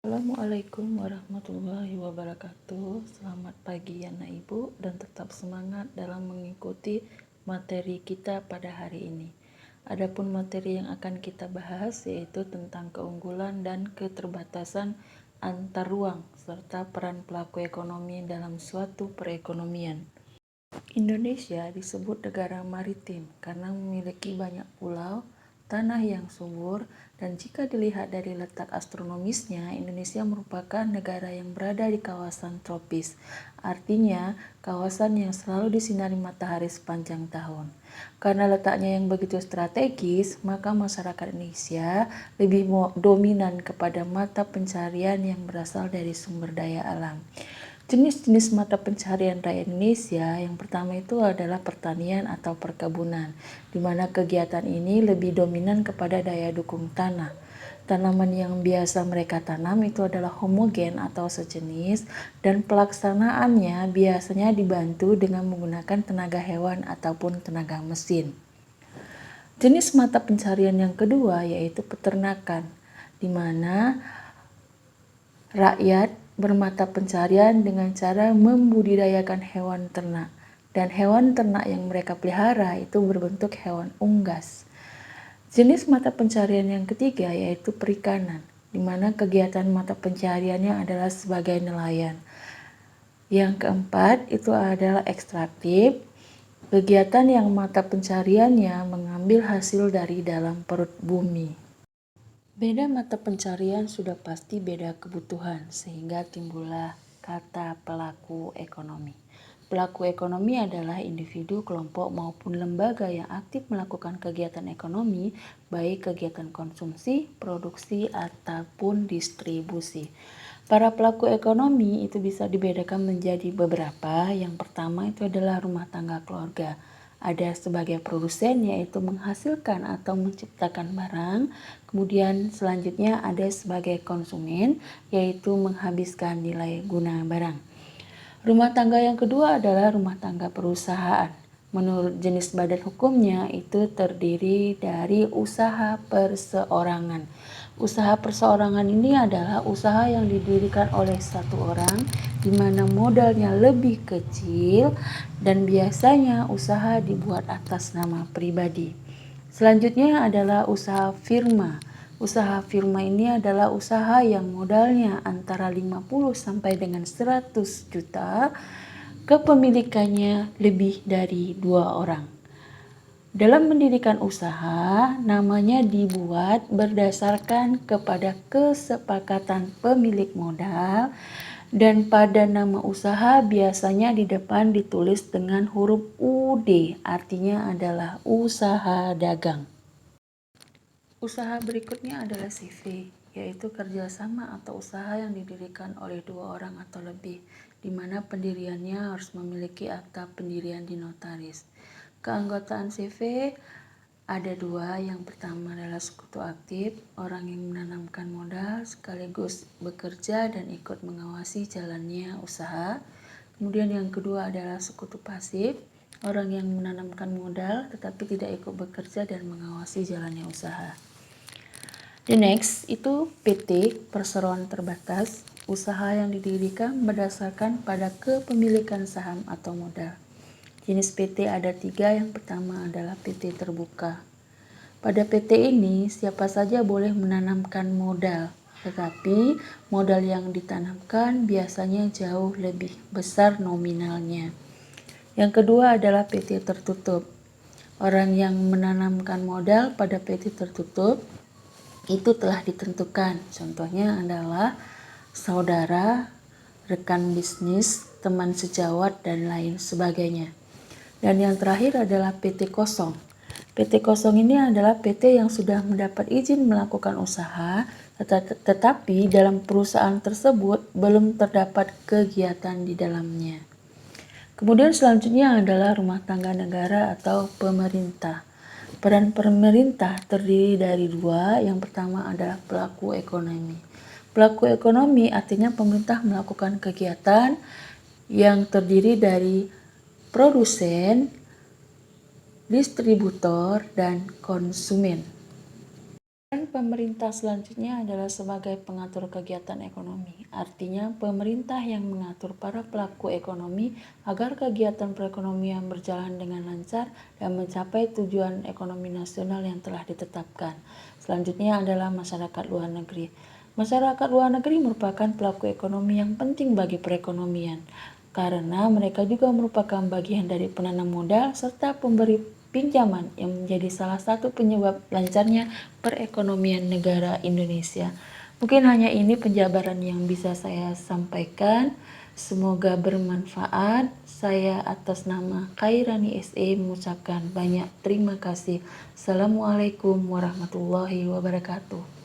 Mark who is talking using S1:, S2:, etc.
S1: Assalamualaikum warahmatullahi wabarakatuh. Selamat pagi anak ibu dan tetap semangat dalam mengikuti materi kita pada hari ini. Adapun materi yang akan kita bahas yaitu tentang keunggulan dan keterbatasan antar ruang serta peran pelaku ekonomi dalam suatu perekonomian. Indonesia disebut negara maritim karena memiliki banyak pulau, tanah yang subur, dan jika dilihat dari letak astronomisnya, Indonesia merupakan negara yang berada di kawasan tropis. Artinya, kawasan yang selalu disinari matahari sepanjang tahun. Karena letaknya yang begitu strategis, maka masyarakat Indonesia lebih dominan kepada mata pencarian yang berasal dari sumber daya alam. Jenis-jenis mata pencarian rakyat Indonesia yang pertama itu adalah pertanian atau perkebunan, di mana kegiatan ini lebih dominan kepada daya dukung tanah. Tanaman yang biasa mereka tanam itu adalah homogen atau sejenis dan pelaksanaannya biasanya dibantu dengan menggunakan tenaga hewan ataupun tenaga mesin. Jenis mata pencarian yang kedua yaitu peternakan, di mana rakyat bermata pencarian dengan cara membudidayakan hewan ternak, dan hewan ternak yang mereka pelihara itu berbentuk hewan unggas. Jenis mata pencarian yang ketiga yaitu perikanan, di mana kegiatan mata pencariannya adalah sebagai nelayan. Yang keempat itu adalah ekstraktif, kegiatan yang mata pencariannya mengambil hasil dari dalam perut bumi. Beda mata pencarian sudah pasti beda kebutuhan, sehingga timbullah kata pelaku ekonomi. Pelaku ekonomi adalah individu, kelompok, maupun lembaga yang aktif melakukan kegiatan ekonomi, baik kegiatan konsumsi, produksi, ataupun distribusi. Para pelaku ekonomi itu bisa dibedakan menjadi beberapa. Yang pertama itu adalah rumah tangga keluarga. Ada sebagai produsen yaitu menghasilkan atau menciptakan barang, kemudian selanjutnya ada sebagai konsumen yaitu menghabiskan nilai guna barang. Rumah tangga yang kedua adalah rumah tangga perusahaan. Menurut jenis badan hukumnya itu terdiri dari usaha perseorangan. Usaha perseorangan ini adalah usaha yang didirikan oleh satu orang di mana modalnya lebih kecil dan biasanya usaha dibuat atas nama pribadi. Selanjutnya adalah usaha firma. Usaha firma ini adalah usaha yang modalnya antara 50 sampai dengan 100 juta, kepemilikannya lebih dari 2 orang. Dalam mendirikan usaha, namanya dibuat berdasarkan kepada kesepakatan pemilik modal dan pada nama usaha biasanya di depan ditulis dengan huruf UD, artinya adalah usaha dagang. Usaha berikutnya adalah CV, yaitu kerjasama atau usaha yang didirikan oleh 2 orang atau lebih, di mana pendiriannya harus memiliki akta pendirian di notaris. Keanggotaan CV ada 2, yang pertama adalah sekutu aktif, orang yang menanamkan modal sekaligus bekerja dan ikut mengawasi jalannya usaha. Kemudian yang kedua adalah sekutu pasif, orang yang menanamkan modal tetapi tidak ikut bekerja dan mengawasi jalannya usaha. The next itu PT, perseroan terbatas, usaha yang didirikan berdasarkan pada kepemilikan saham atau modal. Jenis PT ada 3, yang pertama adalah PT terbuka. Pada PT ini siapa saja boleh menanamkan modal, tetapi modal yang ditanamkan biasanya jauh lebih besar nominalnya. Yang kedua adalah PT tertutup. Orang yang menanamkan modal pada PT tertutup itu telah ditentukan. Contohnya adalah saudara, rekan bisnis, teman sejawat, dan lain sebagainya. Dan yang terakhir adalah PT kosong. PT kosong ini adalah PT yang sudah mendapat izin melakukan usaha, tetapi dalam perusahaan tersebut belum terdapat kegiatan di dalamnya. Kemudian selanjutnya adalah rumah tangga negara atau pemerintah. Peran pemerintah terdiri dari 2, yang pertama adalah pelaku ekonomi. Pelaku ekonomi artinya pemerintah melakukan kegiatan yang terdiri dari produsen, distributor, dan konsumen. pemerintah selanjutnya adalah sebagai pengatur kegiatan ekonomi. Artinya, pemerintah yang mengatur para pelaku ekonomi agar kegiatan perekonomian berjalan dengan lancar dan mencapai tujuan ekonomi nasional yang telah ditetapkan. Selanjutnya adalah masyarakat luar negeri. Masyarakat luar negeri merupakan pelaku ekonomi yang penting bagi perekonomian, karena mereka juga merupakan bagian dari penanam modal serta pemberi pinjaman yang menjadi salah satu penyebab lancarnya perekonomian negara Indonesia. Mungkin hanya ini penjabaran yang bisa saya sampaikan. Semoga bermanfaat. Saya atas nama Khairani SE mengucapkan banyak terima kasih. Assalamualaikum warahmatullahi wabarakatuh.